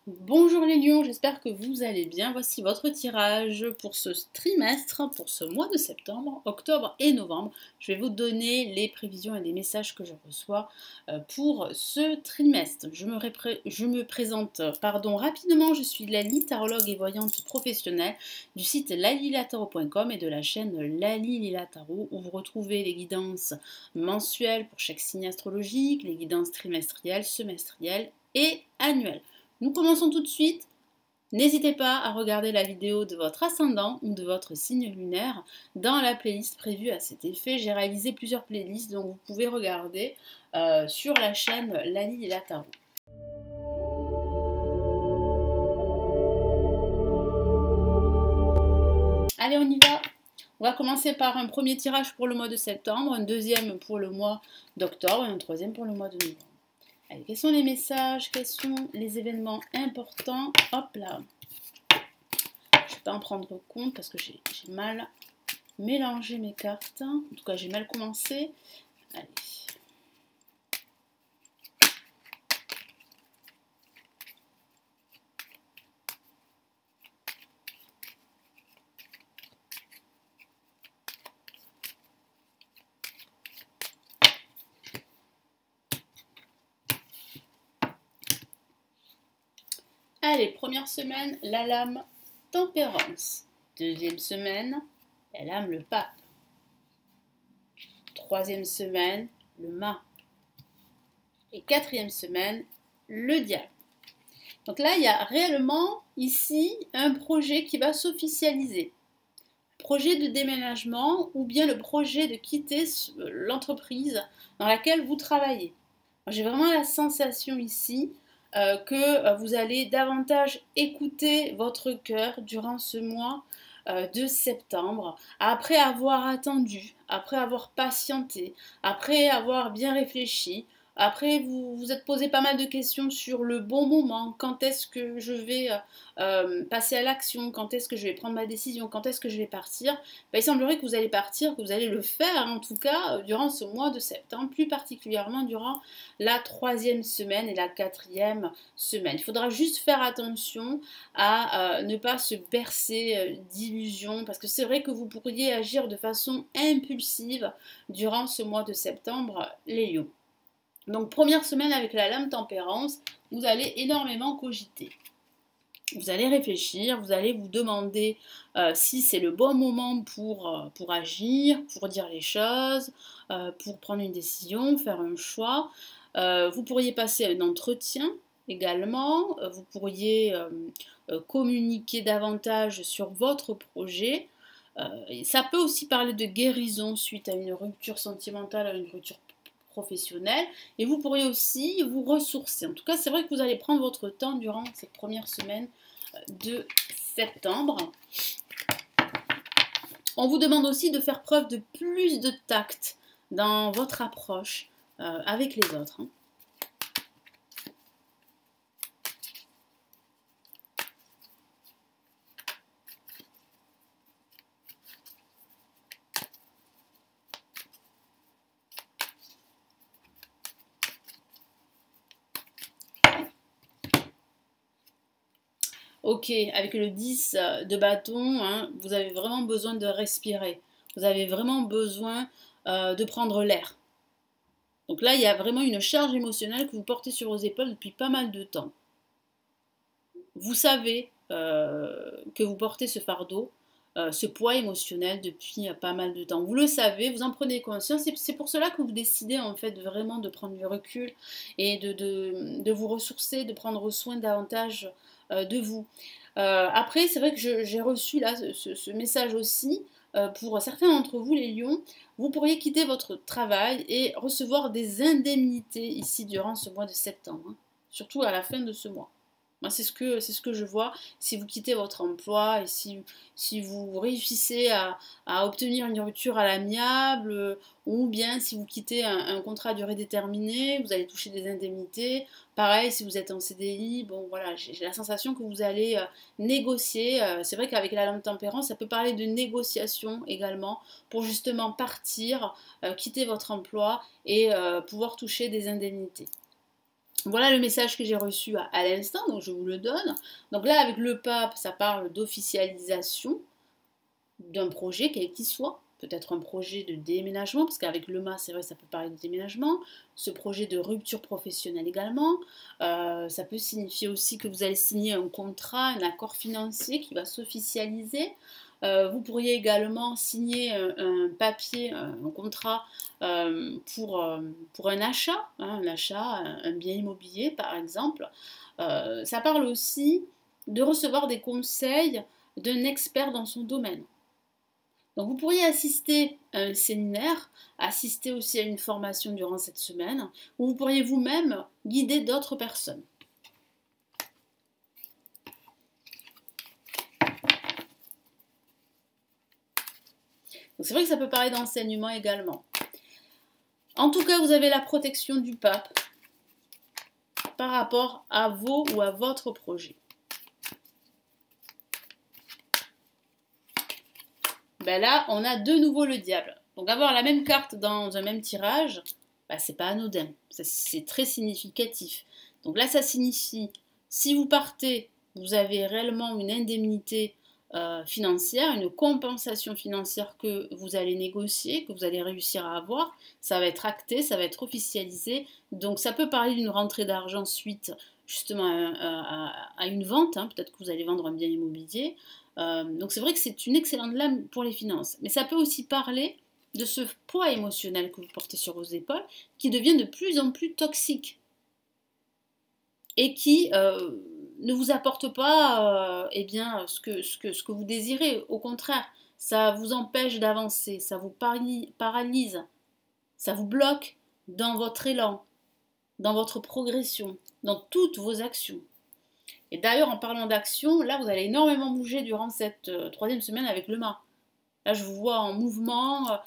Bonjour les lions, j'espère que vous allez bien. Voici votre tirage pour ce trimestre, pour ce mois de septembre, octobre et novembre. Je vais vous donner les prévisions et les messages que je reçois pour ce trimestre. Je me présente rapidement, je suis Lali, tarologue et voyante professionnelle du site lalilataro.com et de la chaîne Lali Lila Tarot où vous retrouvez les guidances mensuelles pour chaque signe astrologique, les guidances trimestrielles, semestrielles et annuelles. Nous commençons tout de suite. N'hésitez pas à regarder la vidéo de votre ascendant ou de votre signe lunaire dans la playlist prévue à cet effet. J'ai réalisé plusieurs playlists donc vous pouvez regarder sur la chaîne Lali et la Tarot. Allez, on y va. On va commencer par un premier tirage pour le mois de septembre, un deuxième pour le mois d'octobre et un troisième pour le mois de novembre. Allez, quels sont les messages, quels sont les événements importants? Hop là. Je ne vais pas en prendre compte parce que j'ai mal mélangé mes cartes. En tout cas, j'ai mal commencé. Allez. Allez, première semaine, la lame tempérance. Deuxième semaine, la lame le pape. Troisième semaine, le mât. Et quatrième semaine, le diable. Donc là, il y a réellement ici un projet qui va s'officialiser. Projet de déménagement ou bien le projet de quitter l'entreprise dans laquelle vous travaillez. J'ai vraiment la sensation ici que vous allez davantage écouter votre cœur durant ce mois de septembre, après avoir attendu, après avoir patienté, après avoir bien réfléchi, après vous vous êtes posé pas mal de questions sur le bon moment, quand est-ce que je vais passer à l'action, quand est-ce que je vais prendre ma décision, quand est-ce que je vais partir. Ben, il semblerait que vous allez partir, que vous allez le faire en tout cas durant ce mois de septembre, plus particulièrement durant la troisième semaine et la quatrième semaine. Il faudra juste faire attention à ne pas se bercer d'illusions parce que c'est vrai que vous pourriez agir de façon impulsive durant ce mois de septembre, les lions. Donc première semaine avec la lame tempérance, vous allez énormément cogiter. Vous allez réfléchir, vous allez vous demander si c'est le bon moment pour agir, pour dire les choses, pour prendre une décision, faire un choix. Vous pourriez passer un entretien également, vous pourriez communiquer davantage sur votre projet. Ça peut aussi parler de guérison suite à une rupture sentimentale, à une rupture professionnelle, et vous pourriez aussi vous ressourcer. En tout cas, c'est vrai que vous allez prendre votre temps durant cette première semaine de septembre. On vous demande aussi de faire preuve de plus de tact dans votre approche avec les autres. Ok, avec le 10 de bâton, hein, vous avez vraiment besoin de respirer. Vous avez vraiment besoin de prendre l'air. Donc là, il y a vraiment une charge émotionnelle que vous portez sur vos épaules depuis pas mal de temps. Vous savez que vous portez ce fardeau, ce poids émotionnel depuis pas mal de temps. Vous le savez, vous en prenez conscience. C'est pour cela que vous décidez en fait vraiment de prendre du recul et de vous ressourcer, de prendre soin davantage de vous. Après, c'est vrai que j'ai reçu là ce message aussi. Pour certains d'entre vous, les lions, vous pourriez quitter votre travail et recevoir des indemnités ici durant ce mois de septembre, hein, surtout à la fin de ce mois. Moi, c'est ce que je vois. Si vous quittez votre emploi et si vous réussissez à obtenir une rupture à l'amiable, ou bien si vous quittez un contrat à durée déterminée, vous allez toucher des indemnités. Pareil, si vous êtes en CDI, bon voilà, j'ai la sensation que vous allez négocier. C'est vrai qu'avec la lame tempérance, ça peut parler de négociation également pour justement partir, quitter votre emploi et pouvoir toucher des indemnités. Voilà le message que j'ai reçu à l'instant, donc je vous le donne. Donc là, avec le pape, ça parle d'officialisation d'un projet, quel qu'il soit. Peut-être un projet de déménagement, parce qu'avec le mât, c'est vrai, ça peut parler de déménagement. Ce projet de rupture professionnelle également. Ça peut signifier aussi que vous allez signer un contrat, un accord financier qui va s'officialiser. Vous pourriez également signer un papier, un contrat pour un achat, hein, un bien immobilier par exemple. Ça parle aussi de recevoir des conseils d'un expert dans son domaine. Donc vous pourriez assister à un séminaire, assister aussi à une formation durant cette semaine, où vous pourriez vous-même guider d'autres personnes. Donc c'est vrai que ça peut parler d'enseignement également. En tout cas, vous avez la protection du pape par rapport à vos ou à votre projet. Ben là, on a de nouveau le diable. Donc avoir la même carte dans un même tirage, ben, c'est pas anodin. C'est très significatif. Donc là, ça signifie, si vous partez, vous avez réellement une indemnité financière, une compensation financière que vous allez négocier, que vous allez réussir à avoir. Ça va être acté, ça va être officialisé. Donc ça peut parler d'une rentrée d'argent suite justement à une vente. Hein. Peut-être que vous allez vendre un bien immobilier. Donc c'est vrai que c'est une excellente lame pour les finances. Mais ça peut aussi parler de ce poids émotionnel que vous portez sur vos épaules qui devient de plus en plus toxique et qui ne vous apporte pas eh bien, ce que vous désirez. Au contraire, ça vous empêche d'avancer, ça vous paralyse, ça vous bloque dans votre élan, dans votre progression, dans toutes vos actions. Et d'ailleurs, en parlant d'action, là, vous allez énormément bouger durant cette troisième semaine avec le mât. Là, je vous vois en mouvement.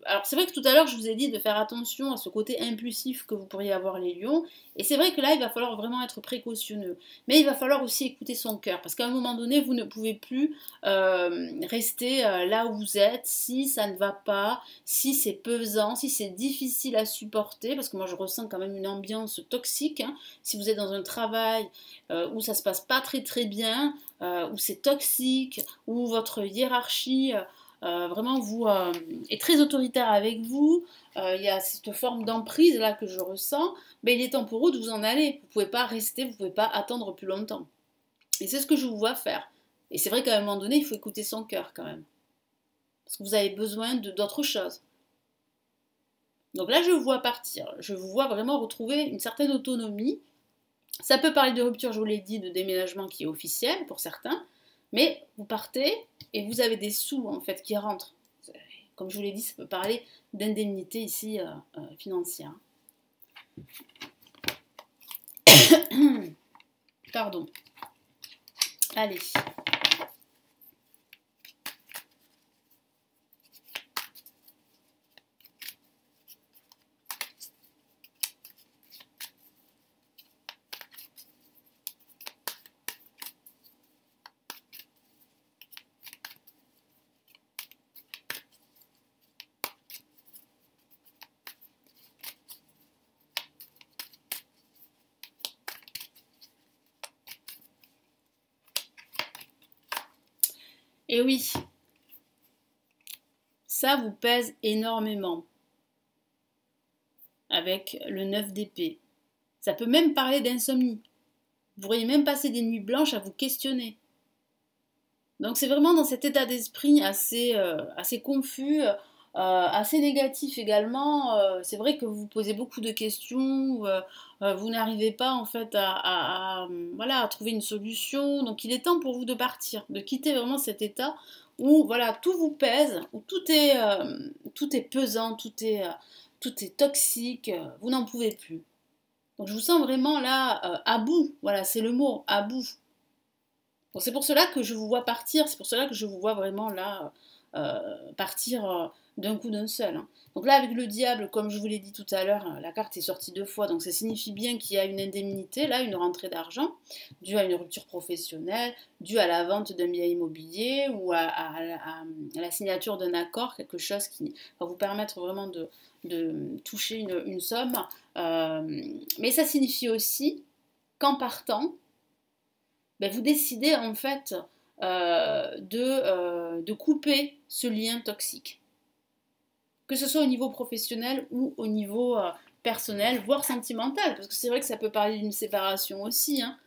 Alors, c'est vrai que tout à l'heure, je vous ai dit de faire attention à ce côté impulsif que vous pourriez avoir les lions. Et c'est vrai que là, il va falloir vraiment être précautionneux. Mais il va falloir aussi écouter son cœur. Parce qu'à un moment donné, vous ne pouvez plus rester là où vous êtes si ça ne va pas, si c'est pesant, si c'est difficile à supporter. Parce que moi, je ressens quand même une ambiance toxique. Hein. Si vous êtes dans un travail où ça se passe pas très très bien, où c'est toxique, où votre hiérarchie vraiment est très autoritaire avec vous, il y a cette forme d'emprise là que je ressens, mais il est temps pour vous de vous en aller. Vous ne pouvez pas rester, vous ne pouvez pas attendre plus longtemps. Et c'est ce que je vous vois faire. Et c'est vrai qu'à un moment donné, il faut écouter son cœur quand même. Parce que vous avez besoin d'autre chose. Donc là, je vous vois partir. Je vous vois vraiment retrouver une certaine autonomie. Ça peut parler de rupture, je vous l'ai dit, de déménagement qui est officiel pour certains, mais vous partez et vous avez des sous en fait qui rentrent. Comme je vous l'ai dit, ça peut parler d'indemnité ici financière. Pardon. Allez. Et oui, ça vous pèse énormément avec le 9 d'épée. Ça peut même parler d'insomnie. Vous pourriez même passer des nuits blanches à vous questionner. Donc c'est vraiment dans cet état d'esprit assez confus, assez négatif également. C'est vrai que vous vous posez beaucoup de questions, vous n'arrivez pas en fait voilà, à trouver une solution. Donc il est temps pour vous de partir, de quitter vraiment cet état où voilà, tout vous pèse, où tout est pesant, tout est toxique, vous n'en pouvez plus. Donc je vous sens vraiment là à bout, voilà, c'est le mot, à bout. Donc c'est pour cela que je vous vois partir, c'est pour cela que je vous vois vraiment là partir d'un coup d'un seul. Hein. Donc là, avec le diable, comme je vous l'ai dit tout à l'heure, la carte est sortie 2 fois, donc ça signifie bien qu'il y a une indemnité, là, une rentrée d'argent, due à une rupture professionnelle, due à la vente d'un bien immobilier ou à la signature d'un accord, quelque chose qui va vous permettre vraiment de toucher une somme. Mais ça signifie aussi qu'en partant, ben, vous décidez en fait de couper ce lien toxique. Que ce soit au niveau professionnel ou au niveau personnel, voire sentimental, parce que c'est vrai que ça peut parler d'une séparation aussi, hein,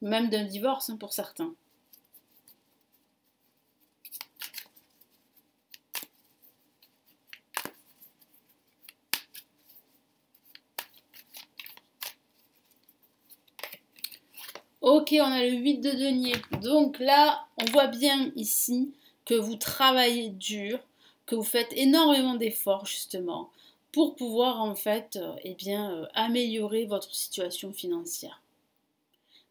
même d'un divorce hein, pour certains. Ok, on a le 8 de denier. Donc là, on voit bien ici que vous travaillez dur, que vous faites énormément d'efforts justement pour pouvoir en fait améliorer votre situation financière.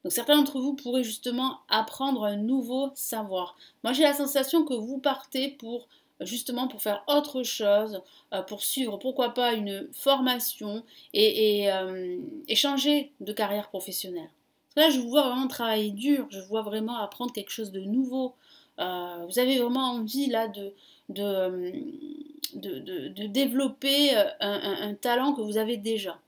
Donc certains d'entre vous pourraient justement apprendre un nouveau savoir. Moi j'ai la sensation que vous partez pour justement pour faire autre chose, pour suivre pourquoi pas une formation et changer de carrière professionnelle. Là, je vous vois vraiment travailler dur, je vois vraiment apprendre quelque chose de nouveau. Vous avez vraiment envie là de, de développer un talent que vous avez déjà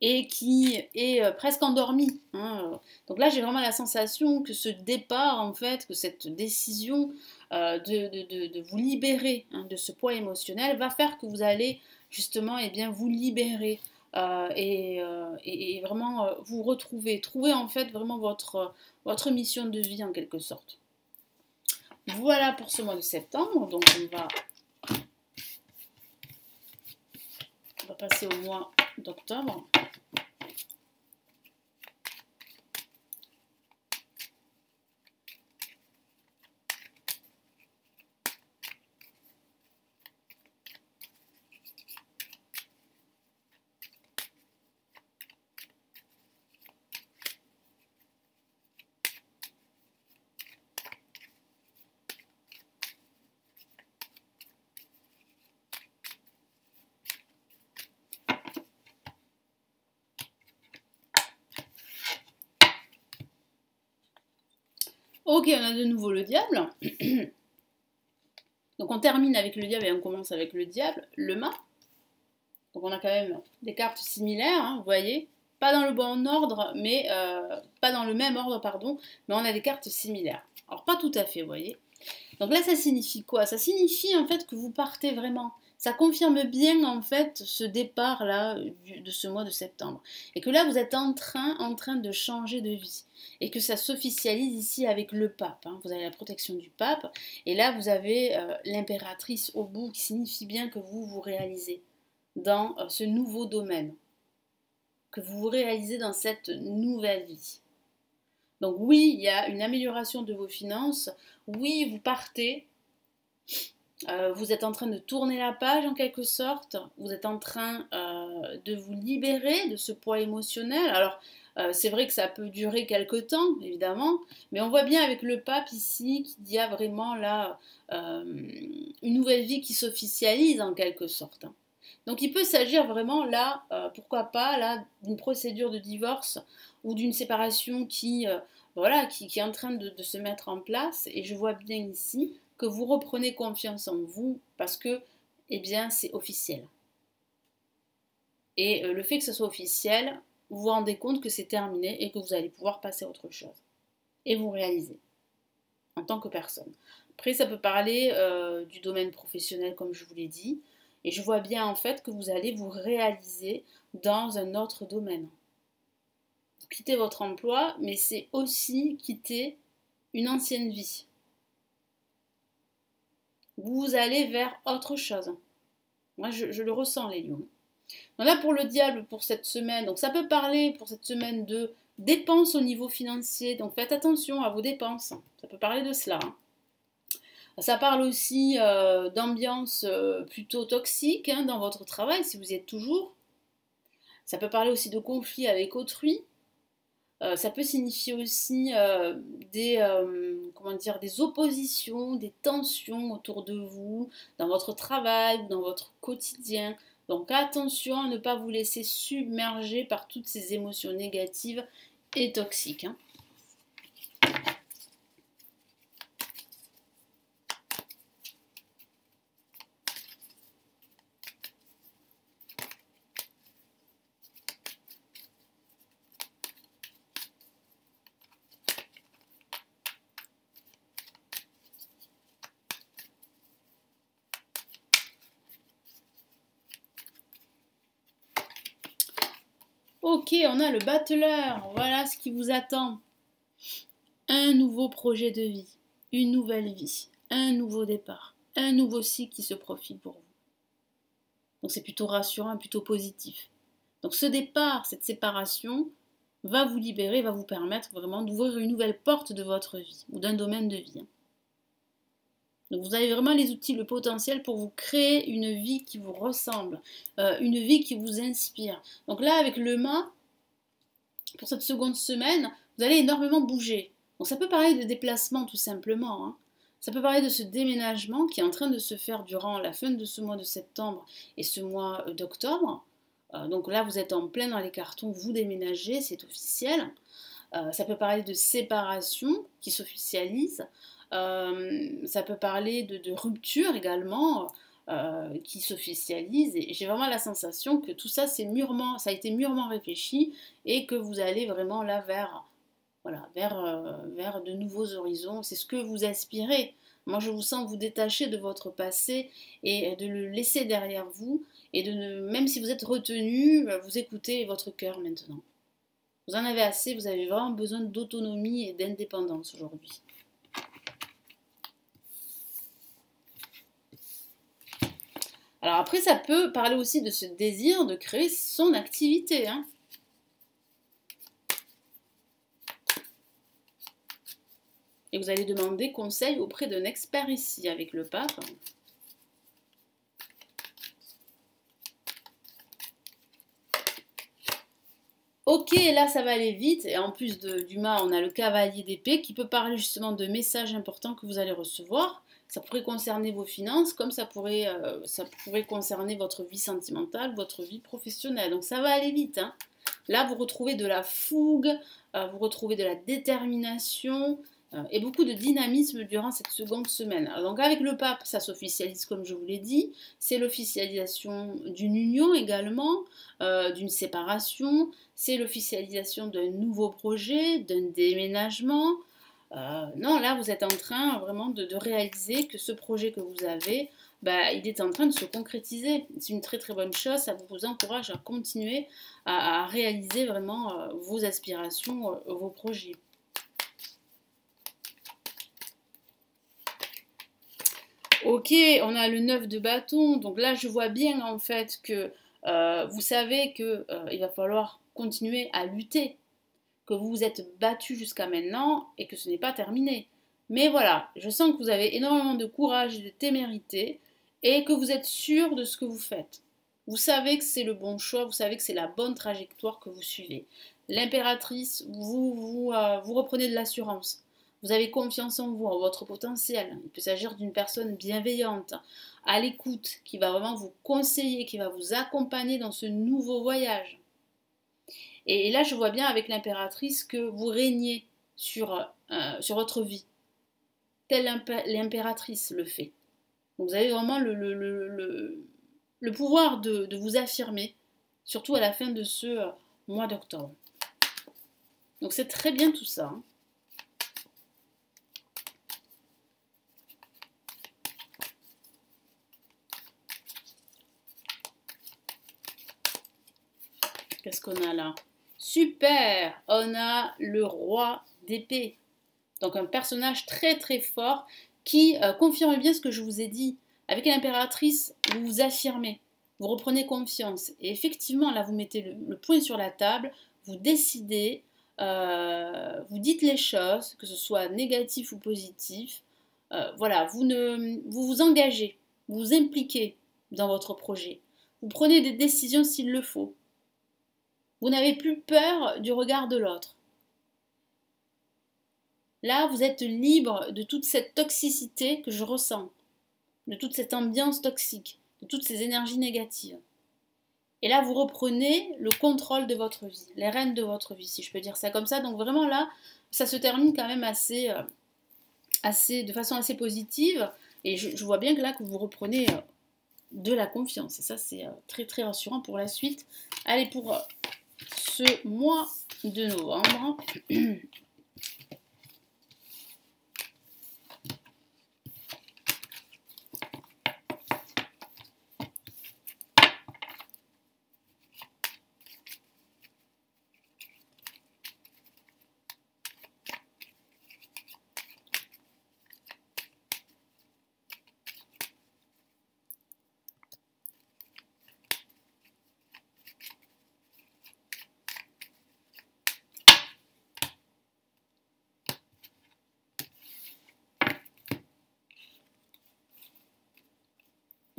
et qui est presque endormi. Hein. Donc là, j'ai vraiment la sensation que ce départ, en fait, que cette décision de vous libérer hein, de ce poids émotionnel va faire que vous allez justement vous libérer et vraiment vous retrouver, trouver en fait vraiment votre mission de vie en quelque sorte. Voilà pour ce mois de septembre, donc on va passer au mois d'octobre. Ok, on a de nouveau le diable. Donc on termine avec le diable et on commence avec le diable, le mât. Donc on a quand même des cartes similaires, hein, vous voyez. Pas dans le bon ordre, mais pas dans le même ordre, pardon, mais on a des cartes similaires. Alors pas tout à fait, vous voyez. Donc là, ça signifie quoi? Ça signifie en fait que vous partez vraiment. Ça confirme bien en fait ce départ là de ce mois de septembre. Et que là, vous êtes en train de changer de vie. Et que ça s'officialise ici avec le pape. Hein. Vous avez la protection du pape. Et là, vous avez l'impératrice au bout qui signifie bien que vous vous réalisez dans ce nouveau domaine. Que vous vous réalisez dans cette nouvelle vie. Donc oui, il y a une amélioration de vos finances. Oui, vous partez. Vous êtes en train de tourner la page en quelque sorte. Vous êtes en train de vous libérer de ce poids émotionnel. Alors, c'est vrai que ça peut durer quelque temps, évidemment. Mais on voit bien avec le pape ici qu'il y a vraiment là une nouvelle vie qui s'officialise en quelque sorte. Hein. Donc il peut s'agir vraiment là, pourquoi pas, là, d'une procédure de divorce ou d'une séparation qui est en train de se mettre en place. Et je vois bien ici que vous reprenez confiance en vous parce que, c'est officiel. Et le fait que ce soit officiel, vous vous rendez compte que c'est terminé et que vous allez pouvoir passer à autre chose. Et vous réaliser en tant que personne. Après, ça peut parler du domaine professionnel, comme je vous l'ai dit. Et je vois bien en fait que vous allez vous réaliser dans un autre domaine. Vous quittez votre emploi, mais c'est aussi quitter une ancienne vie. Vous allez vers autre chose. Moi, je le ressens, les lions. Donc là, pour le diable, pour cette semaine, donc ça peut parler pour cette semaine de dépenses au niveau financier. Donc faites attention à vos dépenses. Ça peut parler de cela. Hein. Ça parle aussi d'ambiance plutôt toxique hein, dans votre travail, si vous y êtes toujours. Ça peut parler aussi de conflits avec autrui. Ça peut signifier aussi comment dire, des oppositions, des tensions autour de vous, dans votre travail ou dans votre quotidien. Donc attention à ne pas vous laisser submerger par toutes ces émotions négatives et toxiques, hein. Ok, on a le battleur. Voilà ce qui vous attend. Un nouveau projet de vie, une nouvelle vie, un nouveau départ, un nouveau cycle qui se profile pour vous. Donc c'est plutôt rassurant, plutôt positif. Donc ce départ, cette séparation, va vous libérer, va vous permettre vraiment d'ouvrir une nouvelle porte de votre vie ou d'un domaine de vie. Donc vous avez vraiment les outils, le potentiel pour vous créer une vie qui vous ressemble, une vie qui vous inspire. Donc là, avec le mât, pour cette seconde semaine, vous allez énormément bouger. Donc ça peut parler de déplacement tout simplement, hein. Ça peut parler de ce déménagement qui est en train de se faire durant la fin de ce mois de septembre et ce mois d'octobre. Donc là, vous êtes en plein dans les cartons, vous déménagez, c'est officiel. Ça peut parler de séparation qui s'officialise. Ça peut parler de rupture également qui s'officialise. Et j'ai vraiment la sensation que tout ça, ça a été mûrement réfléchi et que vous allez vraiment là vers, voilà, vers de nouveaux horizons. C'est ce que vous aspirez. Moi, je vous sens vous détacher de votre passé et de le laisser derrière vous et même si vous êtes retenu, vous écoutez votre cœur maintenant. Vous en avez assez, vous avez vraiment besoin d'autonomie et d'indépendance aujourd'hui. Alors après, ça peut parler aussi de ce désir de créer son activité, hein. Et vous allez demander conseil auprès d'un expert ici avec le pape. Ok, là ça va aller vite. Et en plus du mât, on a le cavalier d'épée qui peut parler justement de messages importants que vous allez recevoir. Ça pourrait concerner vos finances, comme ça pourrait concerner votre vie sentimentale, votre vie professionnelle. Donc ça va aller vite, hein. Là, vous retrouvez de la fougue, vous retrouvez de la détermination et beaucoup de dynamisme durant cette seconde semaine. Alors, donc avec le pape, ça s'officialise comme je vous l'ai dit. C'est l'officialisation d'une union également, d'une séparation. C'est l'officialisation d'un nouveau projet, d'un déménagement. Non, là, vous êtes en train vraiment de réaliser que ce projet que vous avez, bah, il est en train de se concrétiser. C'est une très très bonne chose. Ça vous encourage à continuer à réaliser vraiment vos aspirations, vos projets. Ok, on a le 9 de bâton. Donc là, je vois bien en fait que vous savez que il va falloir continuer à lutter, que vous vous êtes battu jusqu'à maintenant et que ce n'est pas terminé. Mais voilà, je sens que vous avez énormément de courage et de témérité et que vous êtes sûr de ce que vous faites. Vous savez que c'est le bon choix, vous savez que c'est la bonne trajectoire que vous suivez. L'impératrice, vous reprenez de l'assurance. Vous avez confiance en vous, en votre potentiel. Il peut s'agir d'une personne bienveillante, à l'écoute, qui va vraiment vous conseiller, qui va vous accompagner dans ce nouveau voyage. Et là, je vois bien avec l'impératrice que vous régnez sur votre vie, telle l'impératrice le fait. Donc vous avez vraiment le pouvoir de vous affirmer, surtout à la fin de ce mois d'octobre. Donc c'est très bien tout ça, hein. Qu'est-ce qu'on a là? Super! On a le roi d'épée. Donc un personnage très très fort qui confirme bien ce que je vous ai dit. Avec l'impératrice, vous vous affirmez, vous reprenez confiance. Et effectivement, là, vous mettez le point sur la table, vous décidez, vous dites les choses, que ce soit négatif ou positif. Voilà, vous vous engagez, vous vous impliquez dans votre projet. Vous prenez des décisions s'il le faut. Vous n'avez plus peur du regard de l'autre. Là, vous êtes libre de toute cette toxicité que je ressens, de toute cette ambiance toxique, de toutes ces énergies négatives. Et là, vous reprenez le contrôle de votre vie, les rênes de votre vie, si je peux dire ça comme ça. Donc vraiment là, ça se termine quand même de façon assez positive. Et je vois bien que là, que vous reprenez de la confiance. Et ça, c'est très très rassurant pour la suite. Allez, pour ce mois de novembre.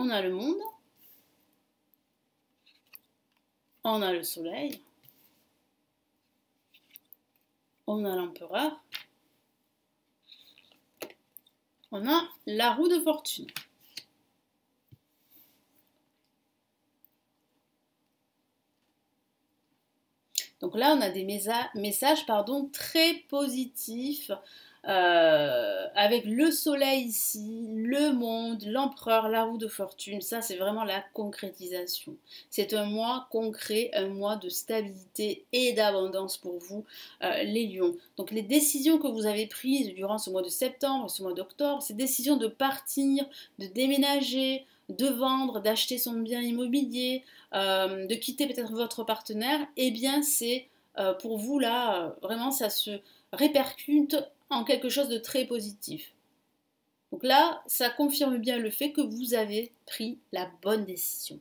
On a le monde, on a le soleil, on a l'empereur, on a la roue de fortune. Donc là, on a des messages très positifs, avec le soleil ici, le monde, l'empereur, la roue de fortune. Ça, c'est vraiment la concrétisation. C'est un mois concret, un mois de stabilité et d'abondance pour vous, les lions. Donc les décisions que vous avez prises durant ce mois de septembre, ce mois d'octobre, ces décisions de partir, de déménager, de vendre, d'acheter son bien immobilier, de quitter peut-être votre partenaire, eh bien c'est pour vous là, vraiment ça se répercute en quelque chose de très positif. Donc là, ça confirme bien le fait que vous avez pris la bonne décision.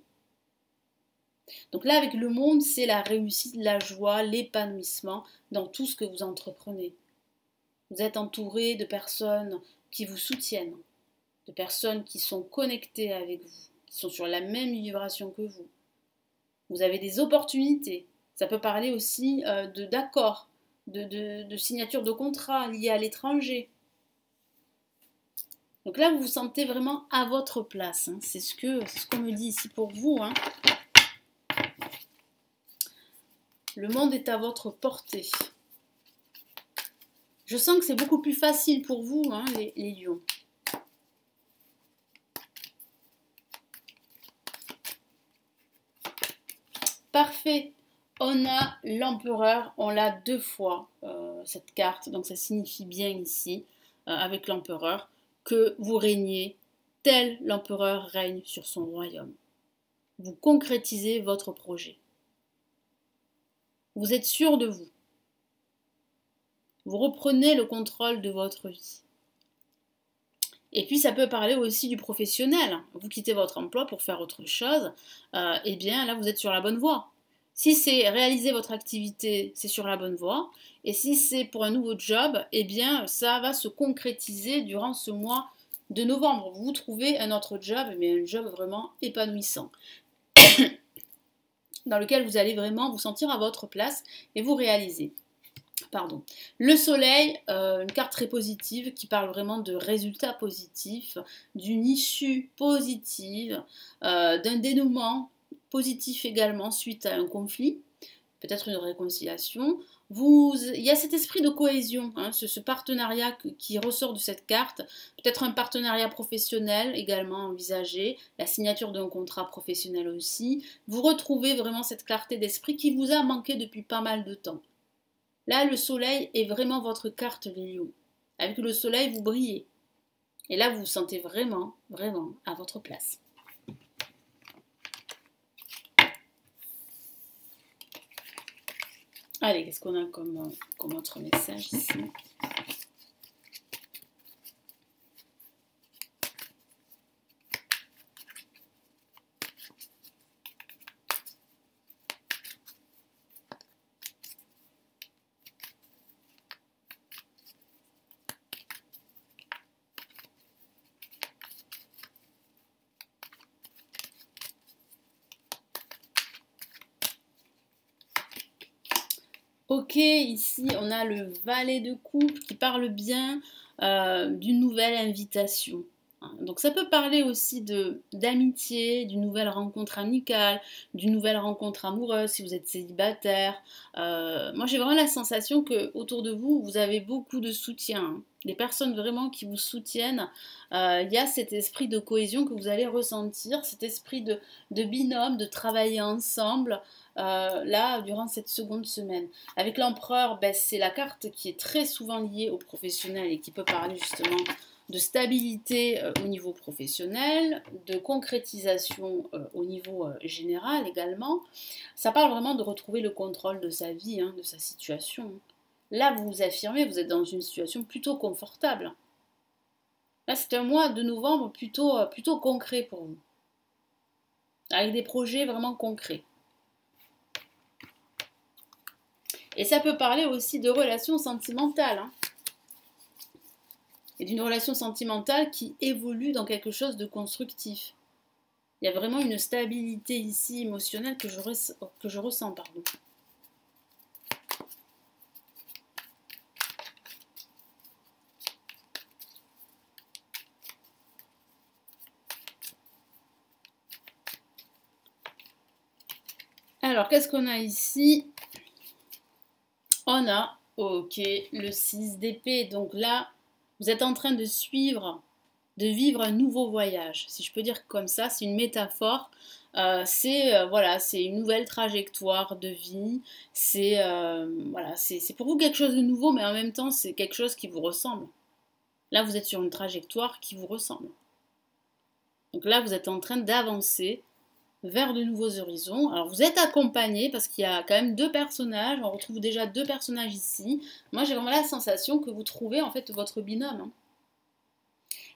Donc là, avec le monde, c'est la réussite, la joie, l'épanouissement dans tout ce que vous entreprenez. Vous êtes entouré de personnes qui vous soutiennent, de personnes qui sont connectées avec vous, qui sont sur la même vibration que vous. Vous avez des opportunités. Ça peut parler aussi d'accords, de signature de contrats liés à l'étranger. Donc là, vous vous sentez vraiment à votre place. Hein. C'est ce qu'on me dit ici pour vous. Hein. Le monde est à votre portée. Je sens que c'est beaucoup plus facile pour vous, hein, les lions. Parfait. On a l'empereur, on l'a 2 fois, cette carte. Donc ça signifie bien ici, avec l'empereur, que vous régnez tel l'empereur règne sur son royaume. Vous concrétisez votre projet. Vous êtes sûr de vous. Vous reprenez le contrôle de votre vie. Et puis ça peut parler aussi du professionnel. Vous quittez votre emploi pour faire autre chose, eh bien là vous êtes sur la bonne voie. Si c'est réaliser votre activité, c'est sur la bonne voie. Et si c'est pour un nouveau job, eh bien ça va se concrétiser durant ce mois de novembre. Vous trouvez un autre job, mais un job vraiment épanouissant, dans lequel vous allez vraiment vous sentir à votre place et vous réaliser. Pardon. Le soleil, une carte très positive qui parle vraiment de résultats positifs, d'une issue positive, d'un dénouement positif également suite à un conflit, peut-être une réconciliation. Il y a cet esprit de cohésion, hein, ce partenariat qui ressort de cette carte, peut-être un partenariat professionnel également envisagé, la signature d'un contrat professionnel aussi. Vous retrouvez vraiment cette clarté d'esprit qui vous a manqué depuis pas mal de temps. Là, le soleil est vraiment votre carte, les lions. Avec le soleil, vous brillez. Et là, vous vous sentez vraiment, vraiment à votre place. Allez, qu'est-ce qu'on a comme autre message ici ? Ok, ici on a le valet de coupe qui parle bien d'une nouvelle invitation. Donc ça peut parler aussi d'amitié, d'une nouvelle rencontre amicale, d'une nouvelle rencontre amoureuse si vous êtes célibataire. Moi j'ai vraiment la sensation que autour de vous, vous avez beaucoup de soutien, hein. Des personnes vraiment qui vous soutiennent. Il y a cet esprit de cohésion que vous allez ressentir, cet esprit de binôme, de travailler ensemble. Là, durant cette seconde semaine. Avec l'empereur, ben, c'est la carte qui est très souvent liée au professionnel et qui peut parler justement de stabilité au niveau professionnel, de concrétisation au niveau général également. Ça parle vraiment de retrouver le contrôle de sa vie, hein, de sa situation. Là, vous vous affirmez, vous êtes dans une situation plutôt confortable. Là, c'est un mois de novembre plutôt concret pour vous, avec des projets vraiment concrets. Et ça peut parler aussi de relations sentimentales, hein. Et d'une relation sentimentale qui évolue dans quelque chose de constructif. Il y a vraiment une stabilité ici émotionnelle que je ressens. Pardon. Alors, qu'est-ce qu'on a ici? On a, ok, le 6 d'épée. Donc là, vous êtes en train de vivre un nouveau voyage. Si je peux dire comme ça, c'est une métaphore. Voilà, c'est une nouvelle trajectoire de vie. Voilà, c'est pour vous quelque chose de nouveau, mais en même temps, c'est quelque chose qui vous ressemble. Là, vous êtes sur une trajectoire qui vous ressemble. Donc là, vous êtes en train d'avancer vers de nouveaux horizons. Alors vous êtes accompagné parce qu'il y a quand même deux personnages, on retrouve déjà deux personnages ici. Moi j'ai vraiment la sensation que vous trouvez en fait votre binôme, hein.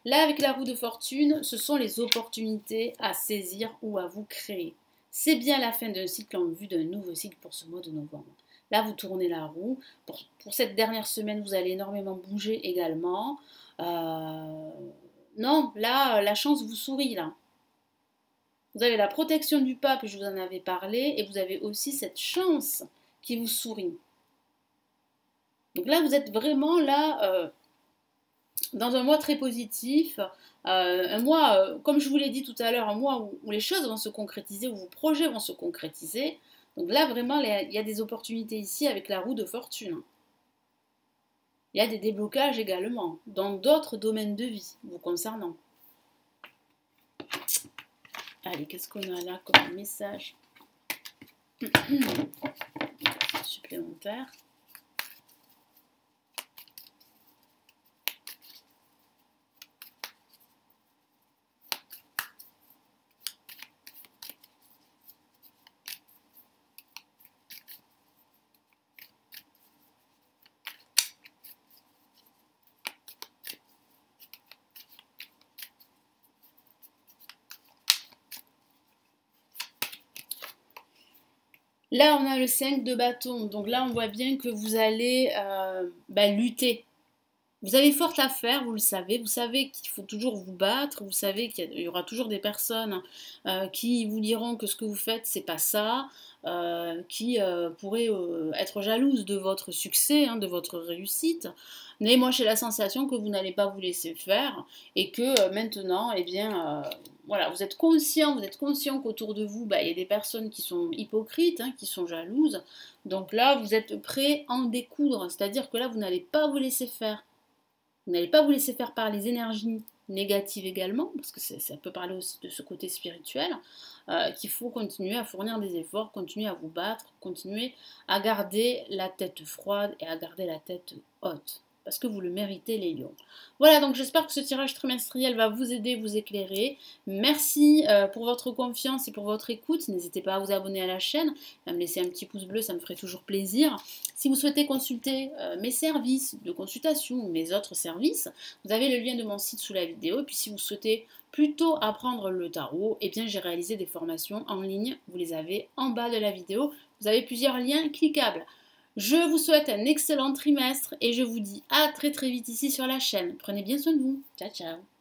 Là avec la roue de fortune, ce sont les opportunités à saisir ou à vous créer. C'est bien la fin d'un cycle en vue d'un nouveau cycle pour ce mois de novembre. Là vous tournez la roue. Pour cette dernière semaine vous allez énormément bouger également. Non, là la chance vous sourit là. Vous avez la protection du pape, je vous en avais parlé, et vous avez aussi cette chance qui vous sourit. Donc là, vous êtes vraiment là dans un mois très positif, un mois, comme je vous l'ai dit tout à l'heure, un mois où les choses vont se concrétiser, où vos projets vont se concrétiser. Donc là, vraiment, il y a des opportunités ici avec la roue de fortune. Il y a des déblocages également dans d'autres domaines de vie vous concernant. Allez, qu'est-ce qu'on a là comme message supplémentaire? Là, on a le 5 de bâton. Donc là, on voit bien que vous allez lutter. Vous avez fort à faire, vous le savez. Vous savez qu'il faut toujours vous battre. Vous savez qu'il y aura toujours des personnes qui vous diront que ce que vous faites, c'est pas ça. Qui pourraient être jalouses de votre succès, hein, de votre réussite. Mais moi, j'ai la sensation que vous n'allez pas vous laisser faire et que maintenant, eh bien, voilà, vous êtes conscient qu'autour de vous, il y a des personnes qui sont hypocrites, hein, qui sont jalouses. Donc là, vous êtes prêt à en découdre, c'est-à-dire que là, vous n'allez pas vous laisser faire. Vous n'allez pas vous laisser faire par les énergies négatives également, parce que ça peut parler aussi de ce côté spirituel, qu'il faut continuer à fournir des efforts, continuer à vous battre, continuer à garder la tête froide et à garder la tête haute. Parce que vous le méritez, les lions. Voilà, donc j'espère que ce tirage trimestriel va vous aider, vous éclairer. Merci pour votre confiance et pour votre écoute. N'hésitez pas à vous abonner à la chaîne, à me laisser un petit pouce bleu, ça me ferait toujours plaisir. Si vous souhaitez consulter mes services de consultation ou mes autres services, vous avez le lien de mon site sous la vidéo. Et puis si vous souhaitez plutôt apprendre le tarot, eh bien j'ai réalisé des formations en ligne. Vous les avez en bas de la vidéo. Vous avez plusieurs liens cliquables. Je vous souhaite un excellent trimestre et je vous dis à très vite ici sur la chaîne. Prenez bien soin de vous. Ciao, ciao.